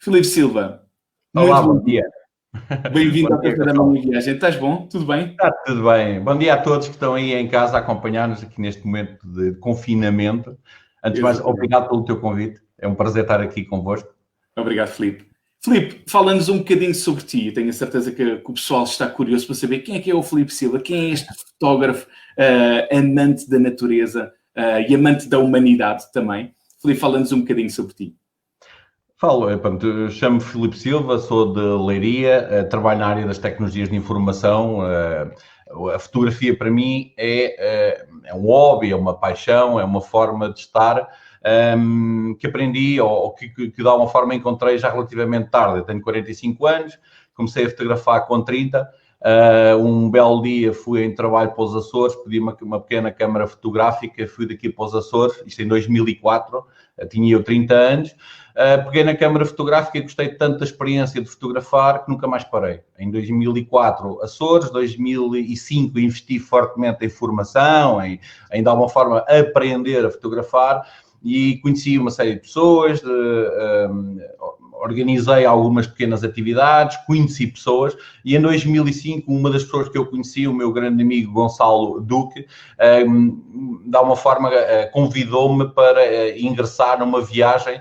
Filipe Silva, Olá, muito bom dia. bem-vindo Bom ao dia, Café da Gonçalo. Manhã Viagem. Estás bom? Tudo bem? Está tudo bem. Bom dia a todos que estão aí em casa a acompanhar-nos aqui neste momento de confinamento. Antes de mais, Exatamente. obrigado pelo teu convite. É um prazer estar aqui convosco. Obrigado, Filipe. Filipe, fala-nos um bocadinho sobre ti. Tenho a certeza que o pessoal está curioso para saber quem é o Filipe Silva, quem é este fotógrafo amante da natureza e amante da humanidade também. Filipe, fala-nos um bocadinho sobre ti. Pronto, eu chamo-me Filipe Silva, sou de Leiria, trabalho na área das tecnologias de informação. A fotografia para mim é um hobby, é uma paixão, é uma forma de estar que aprendi ou que de alguma forma encontrei já relativamente tarde. Eu tenho 45 anos, comecei a fotografar com 30. Um belo dia fui em trabalho para os Açores, pedi uma pequena câmara fotográfica, fui daqui para os Açores, isto em 2004, tinha eu 30 anos. Peguei na câmara fotográfica e gostei tanto da experiência de fotografar que nunca mais parei. Em 2004, Açores, 2005 investi fortemente em formação, em de alguma forma aprender a fotografar e conheci uma série de pessoas, organizei algumas pequenas atividades, conheci pessoas e em 2005 uma das pessoas que eu conheci, o meu grande amigo Gonçalo Duque, de alguma forma convidou-me para ingressar numa viagem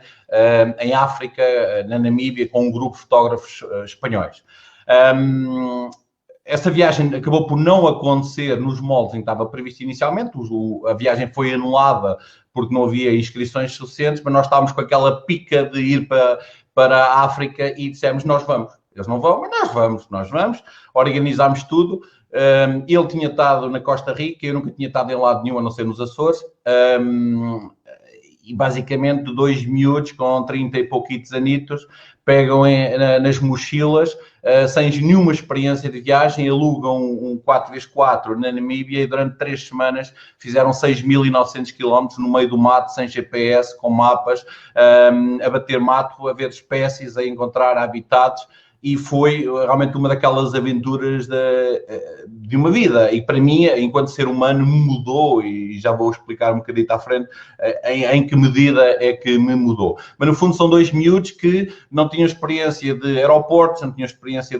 em África, na Namíbia, com um grupo de fotógrafos espanhóis. Essa viagem acabou por não acontecer nos moldes em que estava previsto inicialmente. A viagem foi anulada porque não havia inscrições suficientes, mas nós estávamos com aquela pica de ir para a África e dissemos, nós vamos. Eles não vão, mas nós vamos. Organizámos tudo. Ele tinha estado na Costa Rica, eu nunca tinha estado em lado nenhum, a não ser nos Açores. E basicamente dois miúdos com 30 e pouquitos anitos pegam nas mochilas, sem nenhuma experiência de viagem, alugam um 4x4 na Namíbia e durante 3 semanas fizeram 6.900 km no meio do mato, sem GPS, com mapas, a bater mato, a ver espécies, a encontrar habitats. E foi realmente uma daquelas aventuras de uma vida. E para mim, enquanto ser humano, me mudou, e já vou explicar um bocadinho à frente em que medida é que me mudou. Mas no fundo são dois miúdos que não tinham experiência de aeroportos, não tinham experiência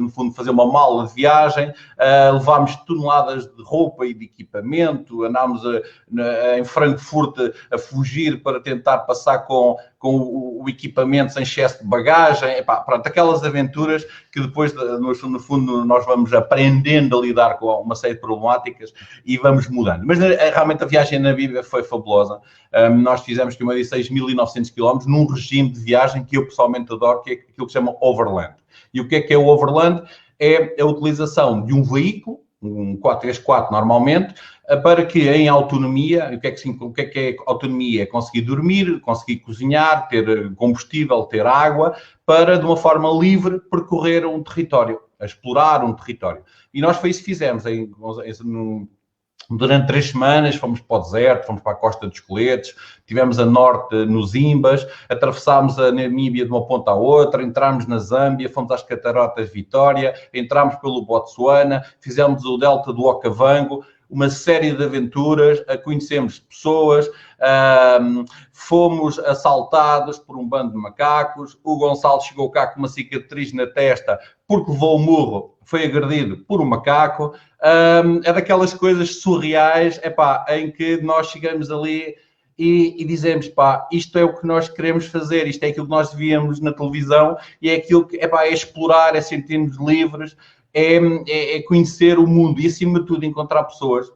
no fundo, fazer uma mala de viagem, levámos toneladas de roupa e de equipamento, andámos em Frankfurt a fugir para tentar passar com o equipamento sem excesso de bagagem. Pronto, aquelas aventuras que depois, no fundo, nós vamos aprendendo a lidar com uma série de problemáticas e vamos mudando. Mas realmente a viagem na Bíblia foi fabulosa. Nós fizemos, como eu disse, 6.900 km num regime de viagem que eu pessoalmente adoro, que é aquilo que se chama overland. E o que é o overland? É a utilização de um veículo, um 4x4 normalmente, para que em autonomia, o que é autonomia? É conseguir dormir, conseguir cozinhar, ter combustível, ter água, para de uma forma livre percorrer um território, explorar um território. E nós foi isso que fizemos. Durante 3 semanas fomos para o deserto, fomos para a Costa dos Coletes, estivemos a norte nos Imbas, atravessámos a Namíbia de uma ponta à outra, entramos na Zâmbia, fomos às Cataratas Vitória, entramos pelo Botsuana, fizemos o delta do Okavango, uma série de aventuras, conhecemos pessoas, fomos assaltados por um bando de macacos, o Gonçalo chegou cá com uma cicatriz na testa porque levou o murro, foi agredido por um macaco. É daquelas coisas surreais, em que nós chegamos ali e dizemos, isto é o que nós queremos fazer, isto é aquilo que nós víamos na televisão e é aquilo que, é explorar, é sentir-nos livres, é conhecer o mundo e, acima de tudo, encontrar pessoas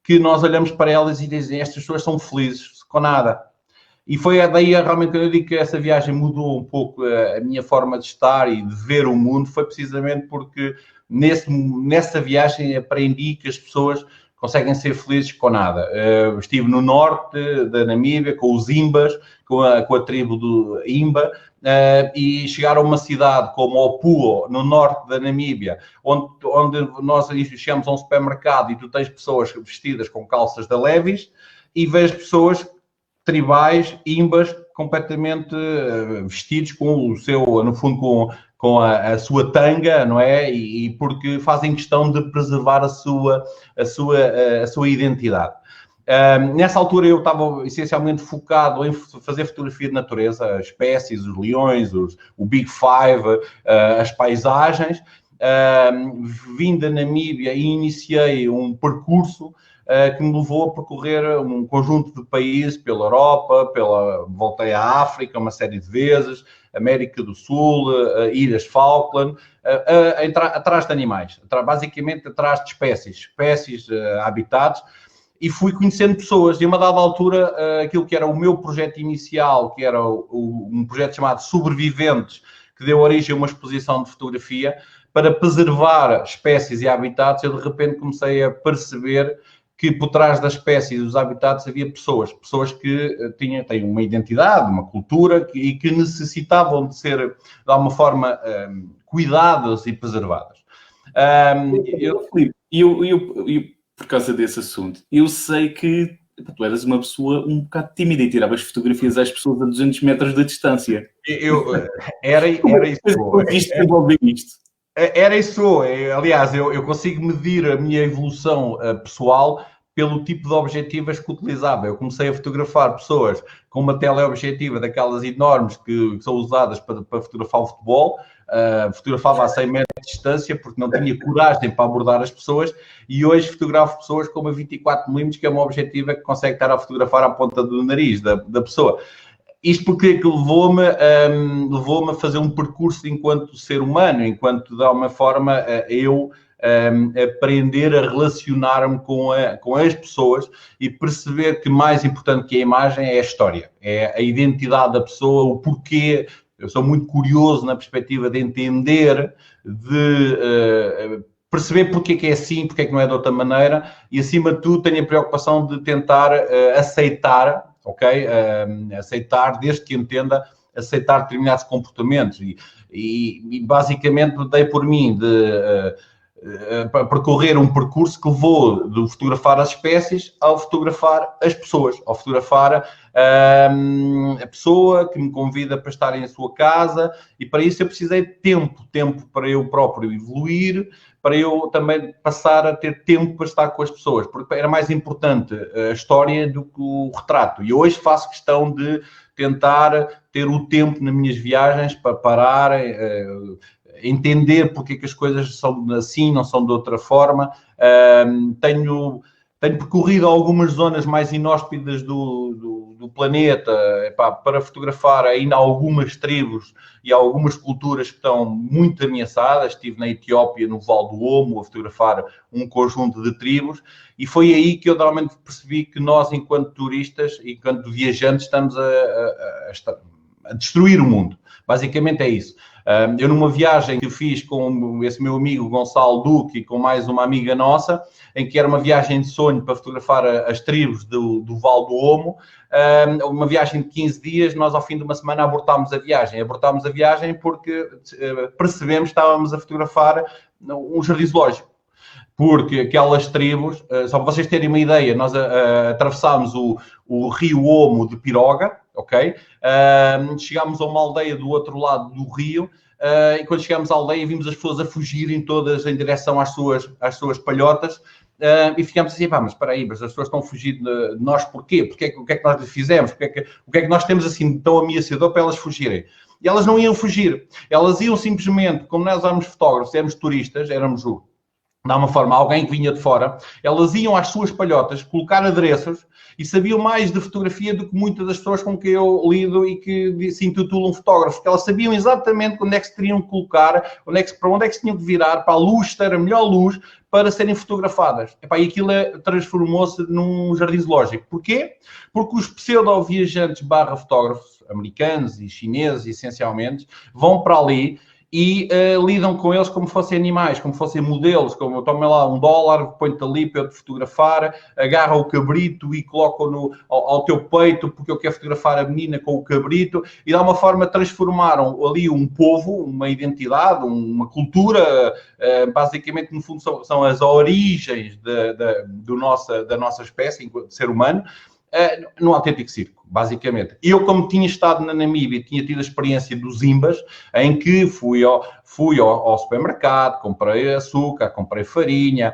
que nós olhamos para elas e dizem, estas pessoas são felizes, com nada. E foi daí realmente quando eu digo que essa viagem mudou um pouco a minha forma de estar e de ver o mundo, foi precisamente porque nessa viagem aprendi que as pessoas conseguem ser felizes com nada. Estive no norte da Namíbia, com os Imbas, com a tribo do Imba, e chegar a uma cidade como Opuo, no norte da Namíbia, onde nós chegamos a um supermercado e tu tens pessoas vestidas com calças da Levi's e vês pessoas tribais, Imbas, completamente vestidos com o seu, no fundo, com a sua tanga, não é? E porque fazem questão de preservar a sua identidade. Nessa altura eu estava essencialmente focado em fazer fotografia de natureza, as espécies, os leões, o Big Five, as paisagens. Vim da Namíbia e iniciei um percurso que me levou a percorrer um conjunto de países pela Europa, voltei à África uma série de vezes, América do Sul, Ilhas Falkland, atrás de animais, basicamente atrás de espécies, habitats, e fui conhecendo pessoas. E a uma dada altura, aquilo que era o meu projeto inicial, que era um projeto chamado Sobreviventes, que deu origem a uma exposição de fotografia, para preservar espécies e habitats, eu de repente comecei a perceber que por trás das espécies e dos habitats havia pessoas que têm uma identidade, uma cultura e que necessitavam de ser, de alguma forma, cuidadas e preservadas. Por causa desse assunto, eu sei que tu eras uma pessoa um bocado tímida e tiravas fotografias às pessoas a 200 metros de distância. Era isso. Era isso. Aliás, eu consigo medir a minha evolução pessoal pelo tipo de objetivas que utilizava. Eu comecei a fotografar pessoas com uma teleobjetiva daquelas enormes que são usadas para fotografar o futebol. Fotografava a 100 metros de distância porque não tinha coragem para abordar as pessoas, e hoje fotografo pessoas com uma 24mm, que é uma objetiva que consegue estar a fotografar à ponta do nariz da pessoa. Isto porque levou-me a fazer um percurso enquanto ser humano, enquanto, de alguma forma, eu aprender a relacionar-me com as pessoas e perceber que mais importante que a imagem é a história, é a identidade da pessoa, o porquê. Eu sou muito curioso na perspectiva de entender, de perceber porque é que é assim, porque é que não é de outra maneira, e, acima de tudo, tenho a preocupação de tentar aceitar, ok? Aceitar, desde que entenda, aceitar determinados comportamentos. E basicamente, dei por mim para percorrer um percurso que levou de fotografar as espécies ao fotografar as pessoas, ao fotografar a pessoa que me convida para estar em sua casa, e para isso eu precisei de tempo para eu próprio evoluir, para eu também passar a ter tempo para estar com as pessoas, porque era mais importante a história do que o retrato. E hoje faço questão de tentar ter o tempo nas minhas viagens para parar, entender porque é que as coisas são assim, não são de outra forma. Tenho percorrido algumas zonas mais inóspitas do planeta, para fotografar ainda algumas tribos e algumas culturas que estão muito ameaçadas. Estive na Etiópia, no Val do Omo, a fotografar um conjunto de tribos, e foi aí que eu realmente percebi que nós, enquanto turistas, enquanto viajantes, estamos a destruir o mundo. Basicamente é isso. Eu, numa viagem que fiz com esse meu amigo Gonçalo Duque e com mais uma amiga nossa, em que era uma viagem de sonho para fotografar as tribos do Val do Omo, uma viagem de 15 dias, nós ao fim de uma semana abortámos a viagem porque percebemos que estávamos a fotografar um jardim zoológico. Porque aquelas tribos, só para vocês terem uma ideia, nós atravessámos o rio Omo de piroga, ok? Chegámos a uma aldeia do outro lado do rio, e quando chegámos à aldeia vimos as pessoas a fugirem todas em direção às suas palhotas, e ficámos assim, mas espera aí, mas as pessoas estão a fugir de nós porquê? O que é que nós lhes fizemos? O que é que nós temos assim tão ameaçador para elas fugirem? E elas não iam fugir, elas iam simplesmente, como nós éramos fotógrafos, éramos turistas, éramos de alguma forma, alguém que vinha de fora, elas iam às suas palhotas colocar adereços e sabiam mais de fotografia do que muitas das pessoas com quem eu lido e que se intitulam fotógrafos, porque elas sabiam exatamente onde é que se teriam que colocar, para onde é que se tinham que virar, para a luz ter a melhor luz para serem fotografadas. E aquilo transformou-se num jardim zoológico. Porquê? Porque os pseudo-viajantes / fotógrafos americanos e chineses, essencialmente, vão para ali e lidam com eles como fossem animais, como fossem modelos, como toma lá $1, põe-te ali para eu te fotografar, agarra o cabrito e coloca-o ao teu peito porque eu quero fotografar a menina com o cabrito, e de alguma forma transformaram ali um povo, uma identidade, uma cultura, basicamente no fundo são as origens da nossa espécie enquanto ser humano, num autêntico circo. basicamente. Eu, como tinha estado na Namíbia, tinha tido a experiência dos Imbas, em que fui ao supermercado, comprei açúcar, comprei farinha,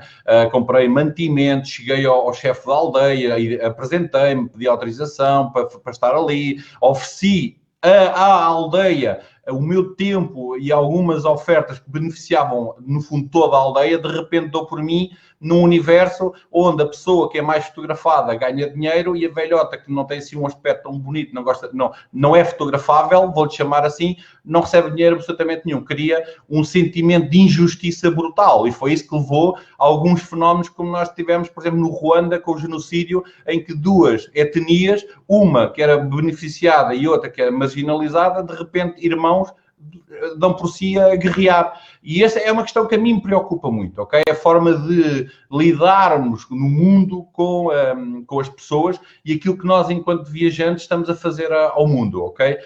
comprei mantimentos, cheguei ao chefe da aldeia, apresentei-me, pedi autorização para estar ali, ofereci à aldeia o meu tempo e algumas ofertas que beneficiavam, no fundo, toda a aldeia. De repente dou por mim num universo onde a pessoa que é mais fotografada ganha dinheiro e a velhota que não tem assim um aspecto tão bonito, não é fotografável, vou-lhe chamar assim, não recebe dinheiro absolutamente nenhum. Cria um sentimento de injustiça brutal, e foi isso que levou a alguns fenómenos como nós tivemos, por exemplo, no Ruanda, com o genocídio, em que duas etnias, uma que era beneficiada e outra que era marginalizada, de repente, irmãos, dão por si a guerrear. E essa é uma questão que a mim me preocupa muito, ok? A forma de lidarmos no mundo com as pessoas e aquilo que nós, enquanto viajantes, estamos a fazer ao mundo, ok?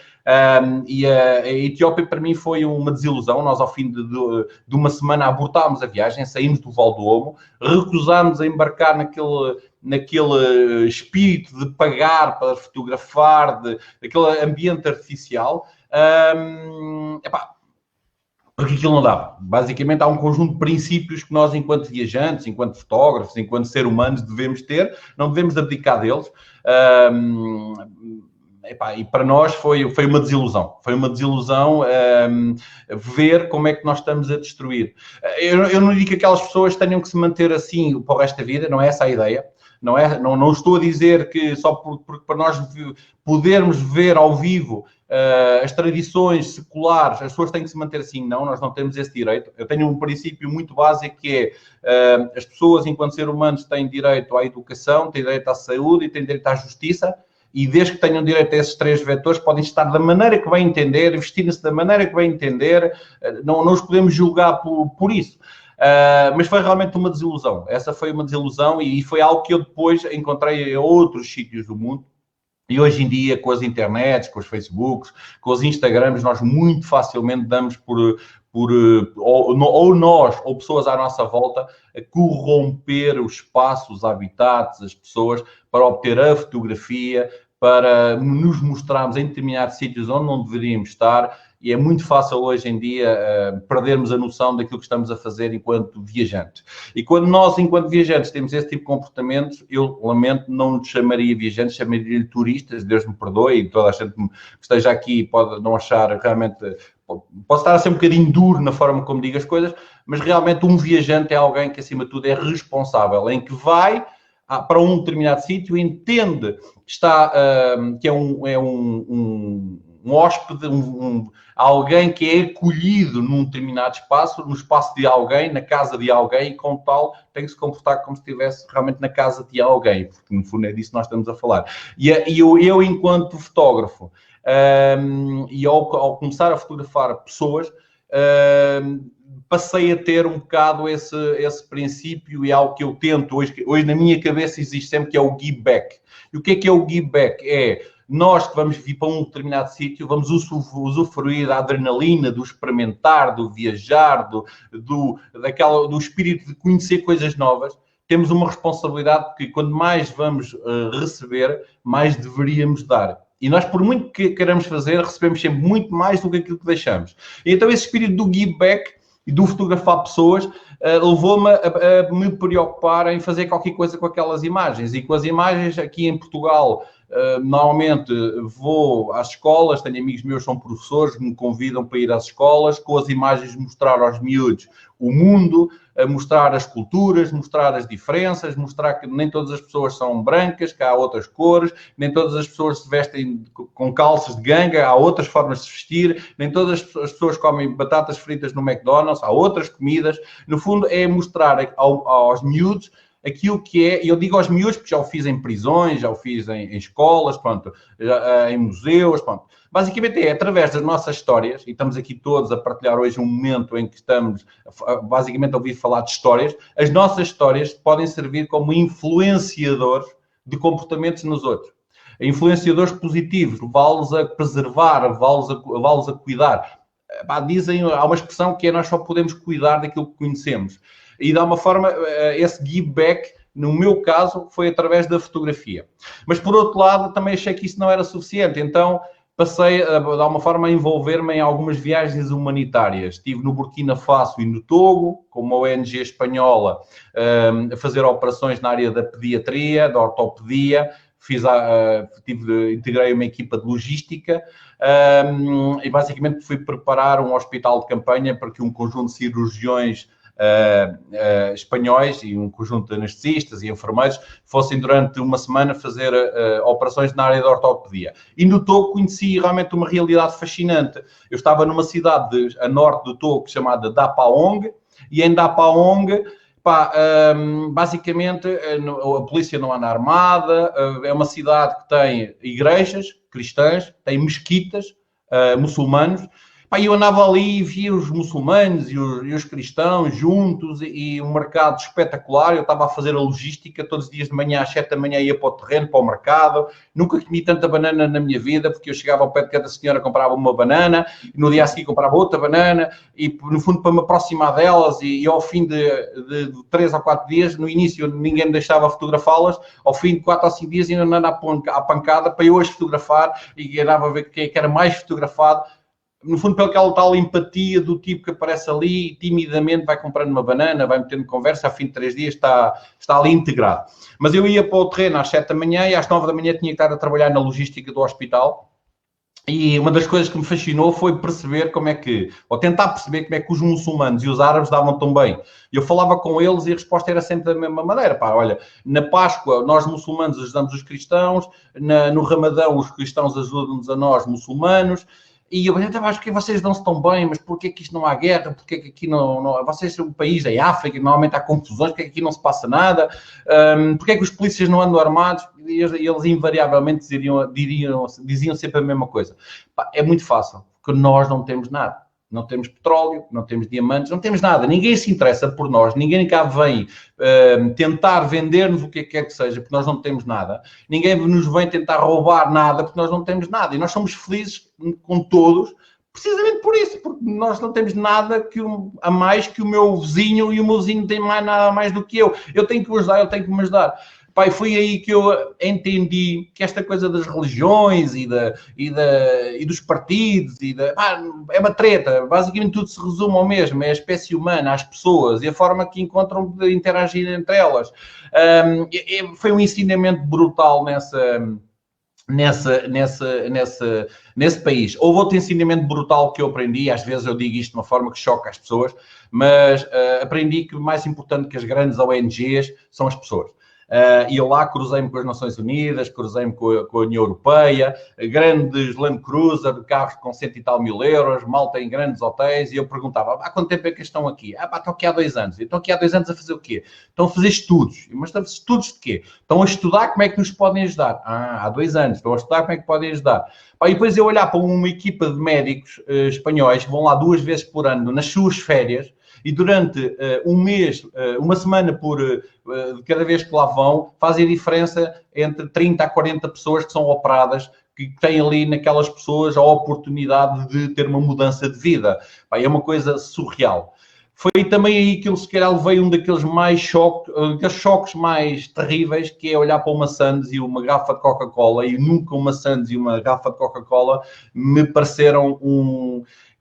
E a Etiópia, para mim, foi uma desilusão. Nós, ao fim de uma semana, abortámos a viagem, saímos do Val do Omo, recusámos a embarcar naquele espírito de pagar para fotografar, daquele ambiente artificial. Porque aquilo não dava. Basicamente, há um conjunto de princípios que nós, enquanto viajantes, enquanto fotógrafos, enquanto seres humanos, devemos ter, não devemos abdicar deles. E para nós foi uma desilusão. Foi uma desilusão ver como é que nós estamos a destruir. Eu não digo que aquelas pessoas tenham que se manter assim para o resto da vida, não é essa a ideia. Não estou a dizer que só porque para nós podermos ver ao vivo as tradições seculares, as pessoas têm que se manter assim. Não, nós não temos esse direito. Eu tenho um princípio muito básico que é as pessoas, enquanto seres humanos, têm direito à educação, têm direito à saúde e têm direito à justiça. E desde que tenham direito a esses três vetores, podem estar da maneira que bem entender, vestirem-se da maneira que bem entender, não os podemos julgar por isso. Mas foi realmente uma desilusão. Essa foi uma desilusão e foi algo que eu depois encontrei em outros sítios do mundo. E hoje em dia, com as internets, com os Facebooks, com os Instagrams, nós muito facilmente damos ou nós, ou pessoas à nossa volta, a corromper os espaços, os habitats, as pessoas, para obter a fotografia, para nos mostrarmos em determinados sítios onde não deveríamos estar. E é muito fácil hoje em dia perdermos a noção daquilo que estamos a fazer enquanto viajantes. E quando nós, enquanto viajantes, temos esse tipo de comportamentos, eu lamento, não nos chamaria viajantes, chamaria-lhe turistas, Deus me perdoe, e toda a gente que esteja aqui pode não achar realmente... Posso estar a ser um bocadinho duro na forma como digo as coisas, mas realmente um viajante é alguém que, acima de tudo, é responsável, em que vai para um determinado sítio, entende que é um hóspede, alguém que é acolhido num determinado espaço, no espaço de alguém, na casa de alguém, e como tal tem que se comportar como se estivesse realmente na casa de alguém, porque no fundo é disso que nós estamos a falar. E eu enquanto fotógrafo, e ao começar a fotografar pessoas, passei a ter um bocado esse princípio, e é algo que eu tento hoje na minha cabeça existe sempre, que é o give back. E o que é o give back? É nós que vamos vir para um determinado sítio, vamos usufruir da adrenalina, do experimentar, do viajar, do espírito de conhecer coisas novas. Temos uma responsabilidade, porque quando mais vamos receber, mais deveríamos dar. E nós, por muito que queremos fazer, recebemos sempre muito mais do que aquilo que deixamos. E então esse espírito do give back e do fotografar pessoas levou-me a me preocupar em fazer qualquer coisa com aquelas imagens. E com as imagens aqui em Portugal, normalmente vou às escolas, tenho amigos meus que são professores, me convidam para ir às escolas, com as imagens mostrar aos miúdos o mundo, mostrar as culturas, mostrar as diferenças, mostrar que nem todas as pessoas são brancas, que há outras cores, nem todas as pessoas se vestem com calças de ganga, há outras formas de se vestir, nem todas as pessoas comem batatas fritas no McDonald's, há outras comidas. No fundo, é mostrar aos miúdos aquilo que é, e eu digo aos miúdos porque já o fiz em prisões, já o fiz em escolas, pronto, em museus, pronto. Basicamente é através das nossas histórias, e estamos aqui todos a partilhar hoje um momento em que estamos basicamente a ouvir falar de histórias, as nossas histórias podem servir como influenciadores de comportamentos nos outros. Influenciadores positivos, levá-los a preservar, levá-los a cuidar. Há uma expressão que é: nós só podemos cuidar daquilo que conhecemos. E de uma forma, esse give back No meu caso, foi através da fotografia. Mas, por outro lado, também achei que isso não era suficiente. Então, passei, de alguma forma, a envolver-me em algumas viagens humanitárias. Estive no Burkina Faso e no Togo, com uma ONG espanhola, a fazer operações na área da pediatria, da ortopedia. Integrei uma equipa de logística e, basicamente, fui preparar um hospital de campanha para que um conjunto de cirurgiões espanhóis e um conjunto de anestesistas e enfermeiros fossem durante uma semana fazer operações na área da ortopedia. E no Togo conheci realmente uma realidade fascinante. Eu estava numa cidade a norte do Togo chamada Dapaong, e em Dapaong, basicamente a polícia não anda armada, é uma cidade que tem igrejas cristãs, tem mesquitas muçulmanos. E eu andava ali e via os muçulmanos e os cristãos juntos e um mercado espetacular. Eu estava a fazer a logística todos os dias de manhã, às 7 da manhã ia para o terreno, para o mercado. Nunca comi tanta banana na minha vida, porque eu chegava ao pé de cada senhora, comprava uma banana, e no dia a seguir comprava outra banana, e no fundo para me aproximar delas, e ao fim de 3 ou 4 dias, no início ninguém me deixava fotografá-las, ao fim de 4 ou 5 dias ainda andava à pancada para eu as fotografar, e andava a ver quem é que era mais fotografado. No fundo, pela aquela tal empatia do tipo que aparece ali e timidamente vai comprando uma banana, vai metendo conversa, ao fim de 3 dias está ali integrado. Mas eu ia para o terreno às 7 da manhã e às 9 da manhã tinha que estar a trabalhar na logística do hospital. E uma das coisas que me fascinou foi perceber tentar perceber como é que os muçulmanos e os árabes davam tão bem. Eu falava com eles e a resposta era sempre da mesma maneira. Olha, na Páscoa nós muçulmanos ajudamos os cristãos, no Ramadão os cristãos ajudam-nos a nós muçulmanos. E eu acho que vocês não se tão bem, mas porquê que isto não há guerra? Porquê que aqui não... Vocês são um país da África, normalmente há confusões, porquê que aqui não se passa nada? Porquê que os polícias não andam armados? E eles invariavelmente diziam sempre a mesma coisa. É muito fácil, porque nós não temos nada. Não temos petróleo, não temos diamantes, não temos nada. Ninguém se interessa por nós, ninguém cá vem tentar vender-nos o que quer que seja, porque nós não temos nada. Ninguém nos vem tentar roubar nada, porque nós não temos nada. E nós somos felizes com todos, precisamente por isso, porque nós não temos nada a mais que o meu vizinho, e o meu vizinho tem nada mais do que eu. Eu tenho que o ajudar, ele tem que me ajudar. Foi aí que eu entendi que esta coisa das religiões e dos partidos é uma treta. Basicamente tudo se resume ao mesmo, é a espécie humana, as pessoas e a forma que encontram de interagir entre elas. Foi um ensinamento brutal nesse país. Houve outro ensinamento brutal que eu aprendi, às vezes eu digo isto de uma forma que choca as pessoas, mas aprendi que o mais importante que as grandes ONGs são as pessoas. E eu lá cruzei-me com as Nações Unidas, cruzei-me com a União Europeia, grandes Land Cruiser, carros com 100 e tal mil euros, malta em grandes hotéis, e eu perguntava, há quanto tempo é que estão aqui? Estão aqui há 2 anos. Estão aqui há 2 anos a fazer o quê? Estão a fazer estudos. Mas estão a fazer estudos de quê? Estão a estudar como é que nos podem ajudar. Há 2 anos. Estão a estudar como é que podem ajudar. E depois eu olhar para uma equipa de médicos espanhóis que vão lá 2 vezes por ano nas suas férias, e durante um mês, uma semana de cada vez que lá vão, fazem a diferença entre 30 a 40 pessoas que são operadas, que têm ali naquelas pessoas a oportunidade de ter uma mudança de vida. É uma coisa surreal. Foi também aí que eu, se calhar, levei um daqueles choques mais terríveis, que é olhar para uma Sands e uma garrafa de Coca-Cola, e nunca uma Sands e uma garrafa de Coca-Cola me pareceram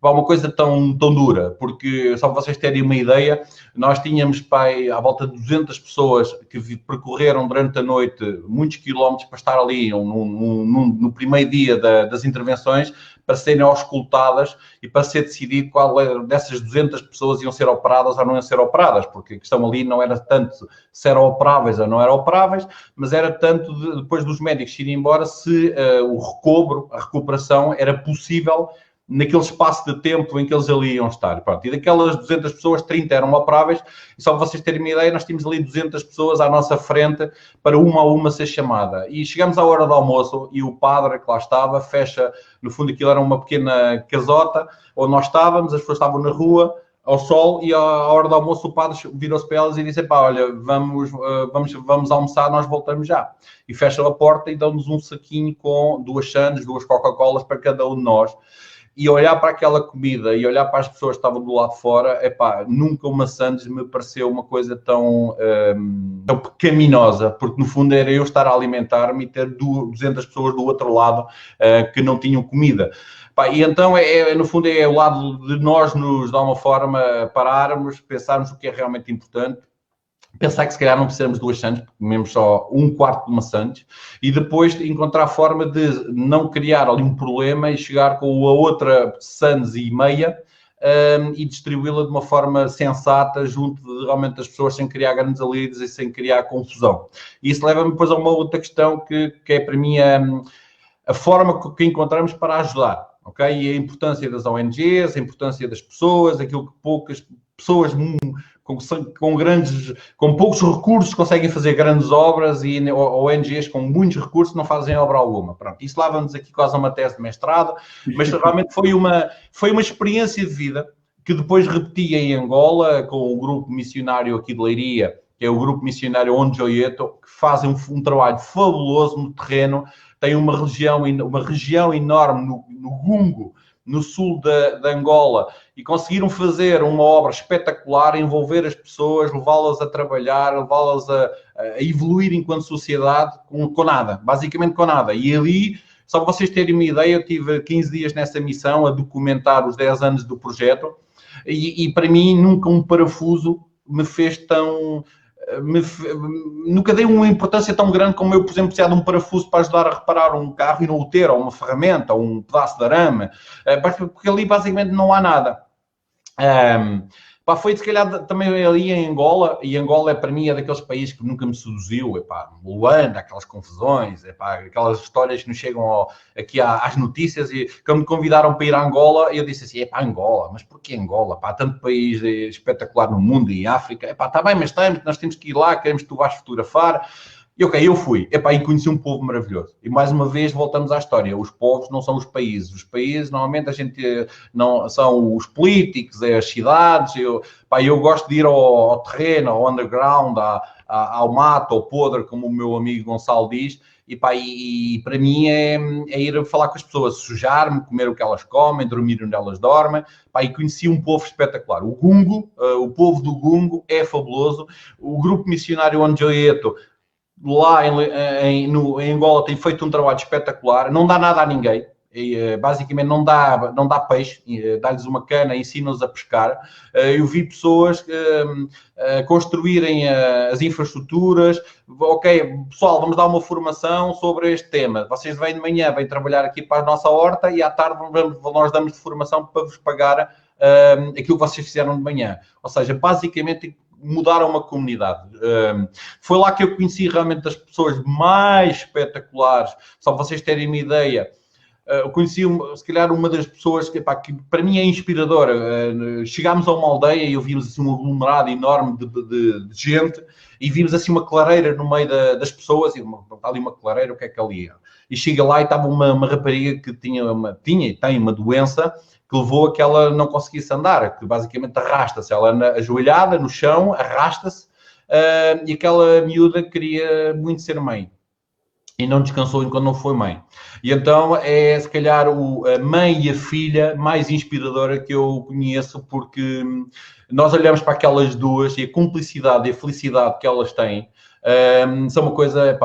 uma coisa tão dura, porque, só para vocês terem uma ideia, nós tínhamos à volta de 200 pessoas que percorreram durante a noite muitos quilómetros para estar ali no primeiro dia das intervenções, para serem auscultadas e para ser decidido qual dessas 200 pessoas iam ser operadas ou não iam ser operadas, porque a questão ali não era tanto se eram operáveis ou não eram operáveis, mas era tanto depois dos médicos irem embora, se a recuperação era possível naquele espaço de tempo em que eles ali iam estar. Pronto, e daquelas 200 pessoas, 30 eram operáveis, e só para vocês terem uma ideia, nós tínhamos ali 200 pessoas à nossa frente para uma a uma ser chamada. E chegamos à hora do almoço e o padre que lá estava fecha, no fundo aquilo era uma pequena casota onde nós estávamos, as pessoas estavam na rua, ao sol, e à hora do almoço o padre virou-se para elas e disse, olha, vamos almoçar, nós voltamos já. E fecham a porta e dão-nos um saquinho com 2 Sands, 2 Coca-Colas para cada um de nós. e olhar para aquela comida e olhar para as pessoas que estavam do lado de fora, nunca uma Sandes me pareceu uma coisa tão pecaminosa, porque no fundo era eu estar a alimentar-me e ter 200 pessoas do outro lado que não tinham comida. E então, no fundo, é o lado de nós nos, de alguma forma, pararmos, pensarmos o que é realmente importante, pensar que se calhar não precisamos de 2 Sandes, comemos só 1/4 de uma Sandes, e depois encontrar a forma de não criar ali um problema e chegar com a outra Sandes e meia e distribuí-la de uma forma sensata junto de, realmente das pessoas, sem criar grandes alívios e sem criar confusão. E isso leva-me depois a uma outra questão que é para mim a forma que encontramos para ajudar, ok? E a importância das ONGs, a importância das pessoas, aquilo que poucas pessoas com poucos recursos conseguem fazer grandes obras e ONGs com muitos recursos não fazem obra alguma. Pronto, isso leva-nos aqui quase a uma tese de mestrado, mas realmente foi uma experiência de vida que depois repeti em Angola com o grupo missionário aqui de Leiria, que é o grupo missionário Ondjoieto, que fazem um trabalho fabuloso no terreno. Tem uma região enorme no Gungo, no sul de Angola, e conseguiram fazer uma obra espetacular, envolver as pessoas, levá-las a trabalhar, levá-las a evoluir enquanto sociedade com nada, basicamente com nada. E ali, só para vocês terem uma ideia, eu tive 15 dias nessa missão a documentar os 10 anos do projeto, e para mim nunca um parafuso me fez tão... nunca dei uma importância tão grande como eu, por exemplo, precisar de um parafuso para ajudar a reparar um carro e não o ter, ou uma ferramenta, ou um pedaço de arame, porque ali basicamente não há nada. Foi se calhar também ali em Angola, e Angola para mim é daqueles países que nunca me seduziu, Luanda, aquelas confusões, aquelas histórias que nos chegam aqui às notícias, e quando me convidaram para ir a Angola, eu disse assim, Angola, mas porquê Angola? Há tanto país espetacular no mundo e em África, está bem, mas nós temos que ir lá, queremos que tu vás fotografar. E ok, eu fui, e conheci um povo maravilhoso. E mais uma vez voltamos à história. Os povos não são os países. Os países, normalmente, a gente não são os políticos, é as cidades. Eu gosto de ir ao terreno, ao underground, ao mato, ao podre, como o meu amigo Gonçalo diz. E para mim é ir falar com as pessoas, sujar-me, comer o que elas comem, dormir onde elas dormem. E conheci um povo espetacular. O Gungo, o povo do Gungo é fabuloso. O grupo missionário Ondjoieto, lá em Angola, tem feito um trabalho espetacular, não dá nada a ninguém, basicamente não dá peixe, dá-lhes uma cana, ensina-os a pescar. Eu vi pessoas construírem as infraestruturas. Ok, pessoal, vamos dar uma formação sobre este tema. Vocês vêm de manhã, vêm trabalhar aqui para a nossa horta e à tarde nós damos de formação para vos pagar aquilo que vocês fizeram de manhã. Ou seja, basicamente mudaram uma comunidade. Foi lá que eu conheci realmente as pessoas mais espetaculares. Só para vocês terem uma ideia, eu conheci, se calhar, uma das pessoas que para mim é inspiradora. Chegámos a uma aldeia e ouvimos assim, um aglomerado enorme de gente e vimos assim uma clareira no meio das pessoas. E está ali uma clareira, o que é que ali é? E chega lá e estava uma rapariga que tinha e tem uma doença que levou a que ela não conseguisse andar, que basicamente arrasta-se, ela ajoelhada no chão, arrasta-se, e aquela miúda queria muito ser mãe. E não descansou enquanto não foi mãe. E então é, se calhar, a mãe e a filha mais inspiradora que eu conheço, porque nós olhamos para aquelas duas e a cumplicidade e a felicidade que elas têm são uma coisa,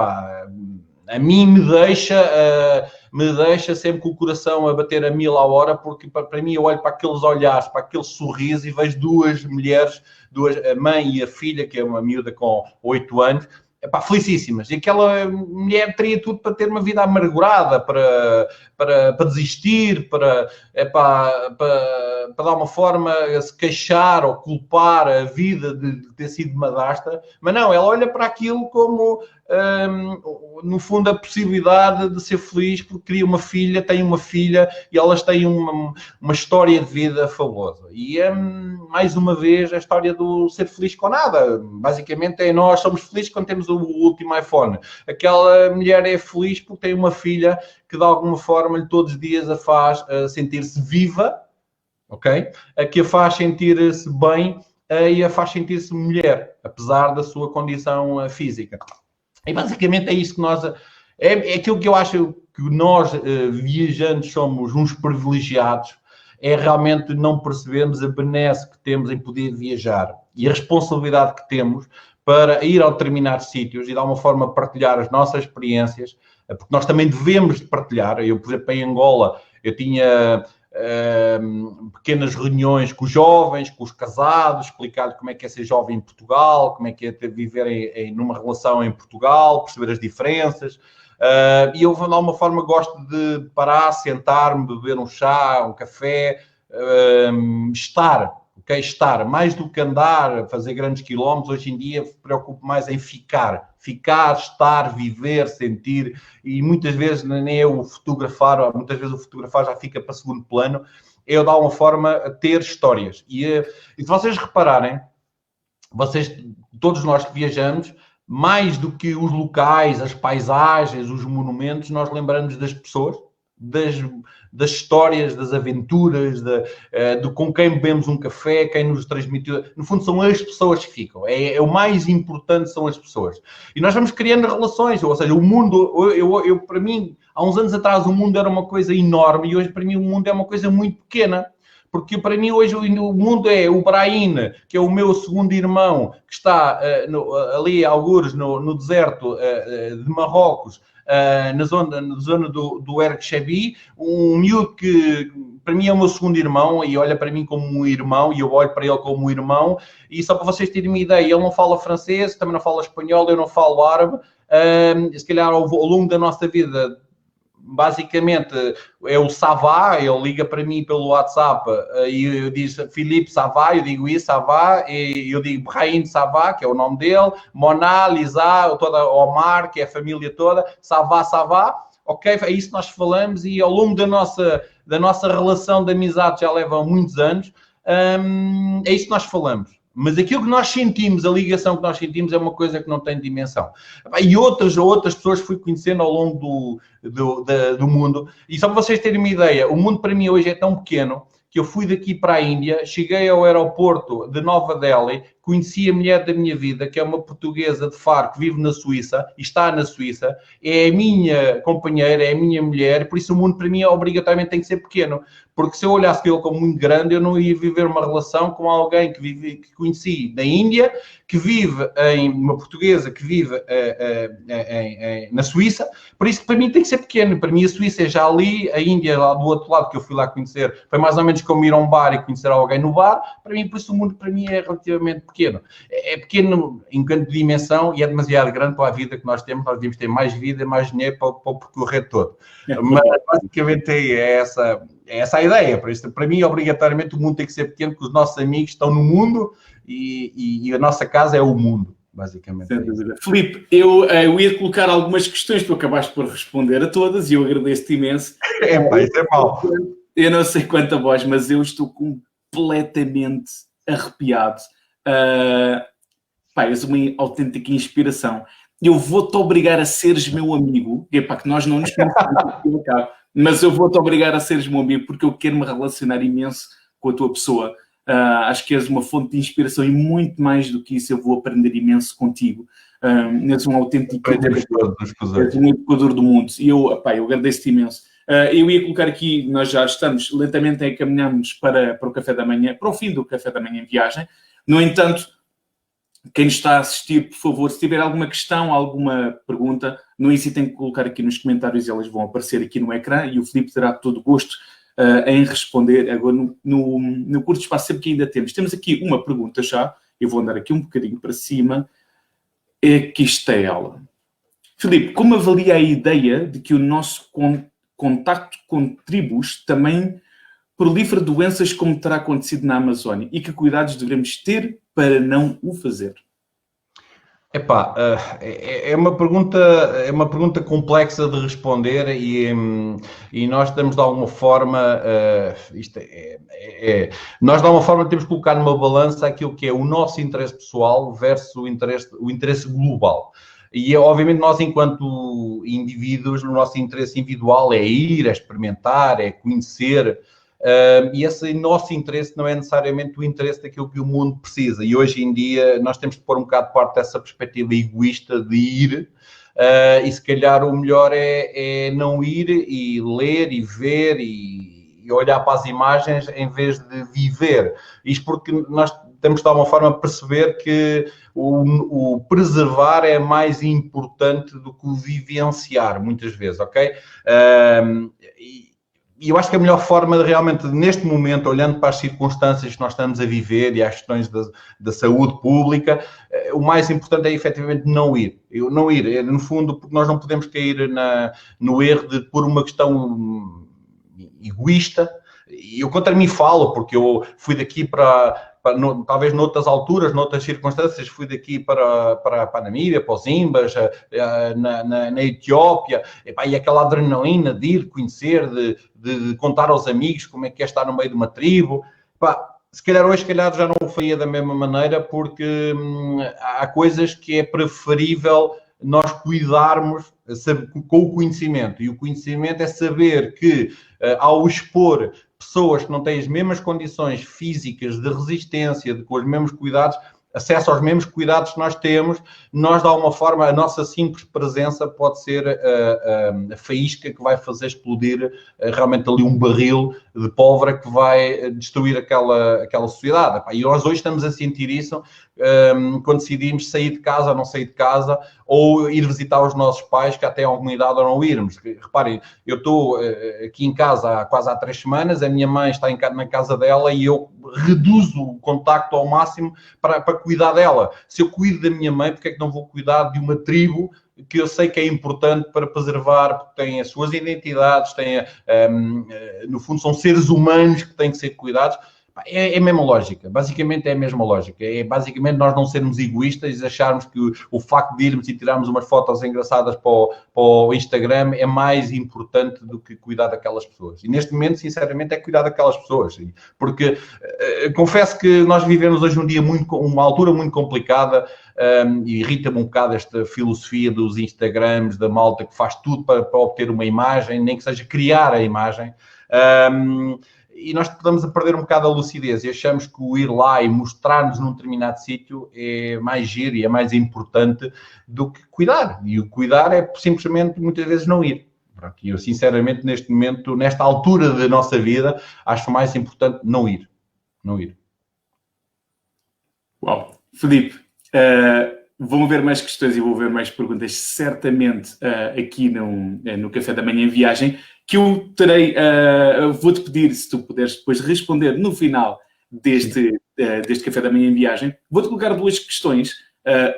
a mim me deixa sempre com o coração a bater a 1000 a hora, porque para mim eu olho para aqueles olhares, para aquele sorriso e vejo duas mulheres, a mãe e a filha, que é uma miúda com 8 anos, felicíssimas. E aquela mulher teria tudo para ter uma vida amargurada, para desistir, para dar uma forma a se queixar ou culpar a vida de ter sido madrasta, mas não, ela olha para aquilo como, no fundo, a possibilidade de ser feliz porque queria uma filha, tem uma filha e elas têm uma história de vida fabulosa. E mais uma vez, a história do ser feliz com nada. Basicamente, nós somos felizes quando temos o último iPhone. Aquela mulher é feliz porque tem uma filha que, de alguma forma, todos os dias a faz sentir-se viva, ok? Que a faz sentir-se bem e a faz sentir-se mulher, apesar da sua condição física. E basicamente é isso que nós É aquilo que eu acho que nós, viajantes, somos uns privilegiados, é realmente não percebermos a benesse que temos em poder viajar e a responsabilidade que temos para ir a determinados sítios e, de alguma forma, partilhar as nossas experiências, porque nós também devemos partilhar. Eu, por exemplo, em Angola, eu tinha pequenas reuniões com os jovens, com os casados, explicar como é que é ser jovem em Portugal, como é que é viver numa relação em Portugal, perceber as diferenças. E eu, de alguma forma, gosto de parar, sentar-me, beber um chá, um café, estar, ok? Estar, mais do que andar, fazer grandes quilómetros, hoje em dia me preocupo mais em ficar, estar, viver, sentir, e muitas vezes nem é o fotografar, muitas vezes o fotografar já fica para segundo plano, é de alguma forma ter histórias. E se vocês repararem, todos nós que viajamos, mais do que os locais, as paisagens, os monumentos, nós lembramos das pessoas, das histórias, das aventuras, de com quem bebemos um café, quem nos transmitiu. No fundo, são as pessoas que ficam. O mais importante são as pessoas. E nós vamos criando relações, ou seja, o mundo, para mim, há uns anos atrás, o mundo era uma coisa enorme e hoje, para mim, o mundo é uma coisa muito pequena. Porque para mim hoje o mundo é o Brahim, que é o meu segundo irmão, que está ali, algures, no deserto de Marrocos, na zona do Erchebi, um miúdo que para mim é o meu segundo irmão e olha para mim como um irmão e eu olho para ele como um irmão. E só para vocês terem uma ideia, ele não fala francês, também não fala espanhol, eu não falo árabe. Se calhar ao longo da nossa vida, basicamente é o Savá, ele liga para mim pelo WhatsApp e eu digo Filipe Savá, eu digo isso, Savá, e eu digo Brahim Savá, que é o nome dele, Moná, Lisa, toda Omar, que é a família toda, Savá, ok, é isso que nós falamos e ao longo da nossa relação de amizade já leva muitos anos, é isso que nós falamos. Mas aquilo que nós sentimos, a ligação que nós sentimos é uma coisa que não tem dimensão. E outras pessoas fui conhecendo ao longo do mundo. E só para vocês terem uma ideia, o mundo para mim hoje é tão pequeno que eu fui daqui para a Índia, cheguei ao aeroporto de Nova Delhi, conheci a mulher da minha vida, que é uma portuguesa de Faro, que vive na Suíça, e está na Suíça, é a minha companheira, é a minha mulher, por isso o mundo para mim obrigatoriamente tem que ser pequeno. Porque se eu olhasse ele como muito grande, eu não ia viver uma relação com alguém que conheci na Índia, que vive uma portuguesa que vive na Suíça. Por isso, para mim, tem que ser pequeno. Para mim, a Suíça é já ali, a Índia lá do outro lado, que eu fui lá conhecer, foi mais ou menos como ir a um bar e conhecer alguém no bar. Para mim, por isso, o mundo para mim é relativamente pequeno. É pequeno em quanto de dimensão e é demasiado grande para a vida que nós temos. Nós devíamos ter mais vida, mais dinheiro para percorrer todo. Mas, basicamente, é essa a ideia. Por isso, para mim, obrigatoriamente, o mundo tem que ser pequeno, porque os nossos amigos estão no mundo e a nossa casa é o mundo, basicamente. Sem dúvida. Filipe, eu ia colocar algumas questões, tu acabaste por responder a todas e eu agradeço-te imenso. Isso é mau. Eu não sei quanta voz, mas eu estou completamente arrepiado. És uma autêntica inspiração. Eu vou-te obrigar a seres meu amigo, que nós não nos conhecemos, mas eu vou-te obrigar a seres meu amigo porque eu quero me relacionar imenso com a tua pessoa. Acho que és uma fonte de inspiração e muito mais do que isso eu vou aprender imenso contigo. És um autêntico educador do mundo e eu agradeço-te imenso. Eu ia colocar aqui, nós já estamos lentamente a encaminhar-nos para o café da manhã, para o fim do café da manhã em viagem. No entanto, quem nos está a assistir, por favor, se tiver alguma questão, alguma pergunta, não hesitem em colocar aqui nos comentários e elas vão aparecer aqui no ecrã e o Filipe terá todo o gosto em responder agora no curto espaço sempre que ainda temos. Temos aqui uma pergunta já, eu vou andar aqui um bocadinho para cima. Aqui está ela. Filipe, como avalia a ideia de que o nosso contacto com tribos também prolifera doenças como terá acontecido na Amazónia e que cuidados devemos ter para não o fazer? É uma pergunta complexa de responder e nós temos de alguma forma, nós de alguma forma temos que colocar numa balança aquilo que é o nosso interesse pessoal versus o interesse global. E, obviamente, nós, enquanto indivíduos, o nosso interesse individual é ir, é experimentar, é conhecer. E esse nosso interesse não é necessariamente o interesse daquilo que o mundo precisa. E hoje em dia nós temos que pôr um bocado de parte dessa perspectiva egoísta de ir e se calhar o melhor é não ir e ler e ver e olhar para as imagens em vez de viver. Isto porque nós temos de alguma forma perceber que o preservar é mais importante do que o vivenciar, muitas vezes, ok? E eu acho que a melhor forma de realmente, neste momento, olhando para as circunstâncias que nós estamos a viver e às questões da saúde pública, o mais importante é efetivamente não ir. Não ir, no fundo, porque nós não podemos cair no erro de, por uma questão egoísta, e eu contra mim falo, porque eu fui daqui talvez noutras alturas, noutras circunstâncias, fui daqui para a Namíbia, para os Zimbas, na Etiópia, e aquela adrenalina de ir conhecer, de contar aos amigos como é que é estar no meio de uma tribo. Se calhar hoje já não o faria da mesma maneira, porque há coisas que é preferível nós cuidarmos com o conhecimento. E o conhecimento é saber que, ao expor pessoas que não têm as mesmas condições físicas de resistência, com os mesmos cuidados, acesso aos mesmos cuidados que nós temos, nós, de alguma forma, a nossa simples presença pode ser a faísca que vai fazer explodir realmente ali um barril de pólvora que vai destruir aquela sociedade. E nós hoje estamos a sentir isso quando decidimos sair de casa ou não sair de casa, ou ir visitar os nossos pais que até a comunidade ou não irmos. Reparem, eu estou aqui em casa quase há 3 semanas, a minha mãe está na casa dela e eu reduzo o contacto ao máximo para cuidar dela. Se eu cuido da minha mãe, porque é que não vou cuidar de uma tribo que eu sei que é importante para preservar, porque tem as suas identidades, no fundo são seres humanos que têm que ser cuidados. É a mesma lógica, basicamente é a mesma lógica. É basicamente nós não sermos egoístas e acharmos que o facto de irmos e tirarmos umas fotos engraçadas para o Instagram é mais importante do que cuidar daquelas pessoas. E neste momento, sinceramente, é cuidar daquelas pessoas. Porque confesso que nós vivemos hoje um dia uma altura muito complicada, e irrita-me um bocado esta filosofia dos Instagrams, da malta que faz tudo para obter uma imagem, nem que seja criar a imagem. E nós estamos a perder um bocado a lucidez e achamos que o ir lá e mostrar-nos num determinado sítio é mais giro e é mais importante do que cuidar. E o cuidar é simplesmente, muitas vezes, não ir. E eu, sinceramente, neste momento, nesta altura da nossa vida, acho mais importante não ir. Não ir. Uau. Filipe, vão haver mais questões e vou ver mais perguntas, certamente, aqui no Café da Manhã em Viagem, que eu terei, vou-te pedir, se tu puderes depois responder no final deste Café da Manhã em Viagem. Vou-te colocar 2 questões.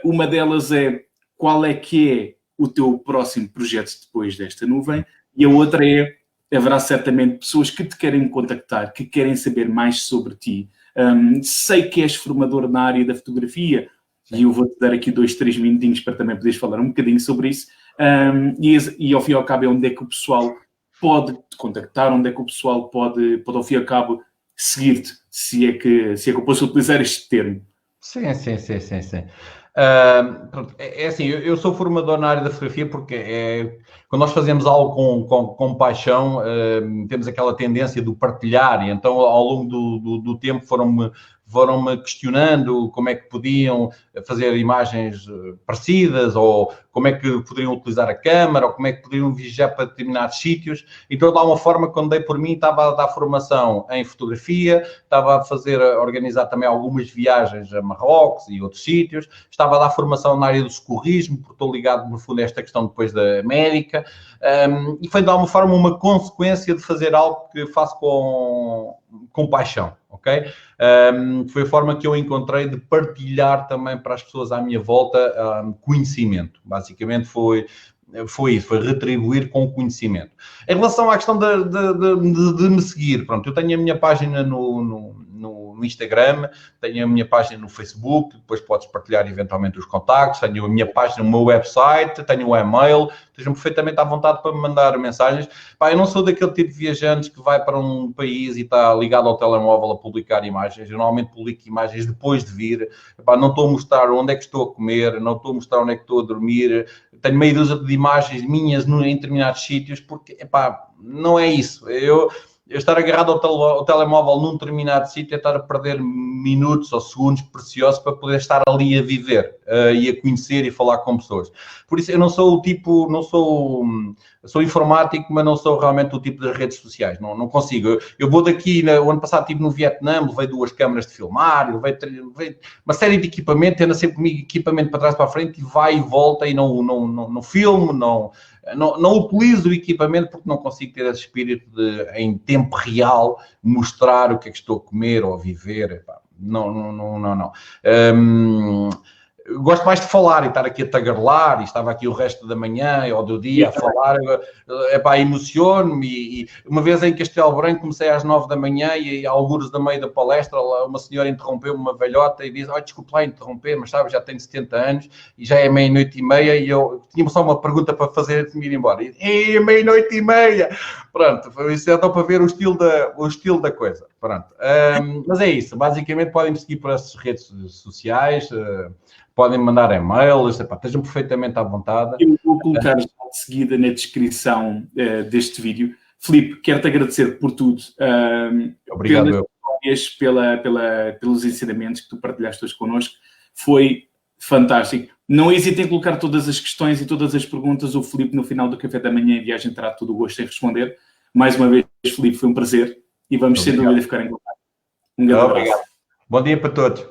Uma delas é, qual é que é o teu próximo projeto depois desta nuvem? E a outra é, haverá certamente pessoas que te querem contactar, que querem saber mais sobre ti. Sei que és formador na área da fotografia, e eu vou-te dar aqui 2, 3 minutinhos para também poderes falar um bocadinho sobre isso. E ao fim e ao cabo é onde é que o pessoal pode te contactar, onde é que o pessoal pode ao fim e ao cabo seguir-te, se é que eu posso utilizar este termo. Sim. Pronto, é assim, eu sou formador na área da fotografia porque quando nós fazemos algo com paixão, temos aquela tendência de partilhar, e então ao longo do tempo foram-me questionando como é que podiam fazer imagens parecidas, ou como é que poderiam utilizar a câmara, ou como é que poderiam viajar para determinados sítios. Então, de alguma forma, quando dei por mim, estava a dar formação em fotografia, estava a organizar também algumas viagens a Marrocos e outros sítios, estava a dar formação na área do socorrismo, porque estou ligado, no fundo, a esta questão depois da médica, e foi, de alguma forma, uma consequência de fazer algo que faço com paixão, ok? Foi a forma que eu encontrei de partilhar também para as pessoas à minha volta conhecimento. Basicamente foi isso, foi retribuir com o conhecimento. Em relação à questão de me seguir, pronto, eu tenho a minha página no Instagram, tenho a minha página no Facebook, depois podes partilhar eventualmente os contactos, tenho a minha página, o meu website, tenho o e-mail, estejam perfeitamente à vontade para me mandar mensagens. Eu não sou daquele tipo de viajantes que vai para um país e está ligado ao telemóvel a publicar imagens. Eu normalmente publico imagens depois de vir. Não estou a mostrar onde é que estou a comer, não estou a mostrar onde é que estou a dormir. Tenho meia dúzia de imagens minhas em determinados sítios, porque, não é isso. Eu estar agarrado ao telemóvel num determinado sítio é estar a perder minutos ou segundos preciosos para poder estar ali a viver. e a conhecer e falar com pessoas. Por isso, eu não sou o tipo, sou informático, mas não sou realmente o tipo das redes sociais, não consigo. Eu vou daqui, o ano passado estive no Vietnã, levei 2 câmaras de filmar, levei uma série de equipamento, tendo sempre comigo equipamento para trás para a frente, e vai e volta, e não filmo, não utilizo o equipamento porque não consigo ter esse espírito de, em tempo real, mostrar o que é que estou a comer ou a viver. Epá, não. Gosto mais de falar e estar aqui a tagarelar, e estava aqui o resto da manhã ou do dia a falar, emociono-me, e uma vez em Castelo Branco comecei às 9 da manhã e algures da meio da palestra, uma senhora interrompeu-me, uma velhota, e disse, desculpe lá interromper, mas sabe, já tenho 70 anos e já é 00:30 e eu tinha só uma pergunta para fazer antes de me ir embora. E 00:30! Pronto, foi isso, então para ver o estilo da coisa. Pronto. Mas é isso, basicamente podem me seguir por essas redes sociais, podem mandar e-mails, estejam perfeitamente à vontade. Eu vou colocar já de seguida na descrição deste vídeo. Filipe, quero-te agradecer por tudo. Obrigado. Pelos ensinamentos que tu partilhaste hoje connosco. Foi fantástico. Não hesitem em colocar todas as questões e todas as perguntas. O Filipe, no final do Café da Manhã em Viagem, terá todo o gosto em responder. Mais uma vez, Filipe, foi um prazer e vamos sem dúvida ficar em contato. Um grande abraço. Bom dia para todos.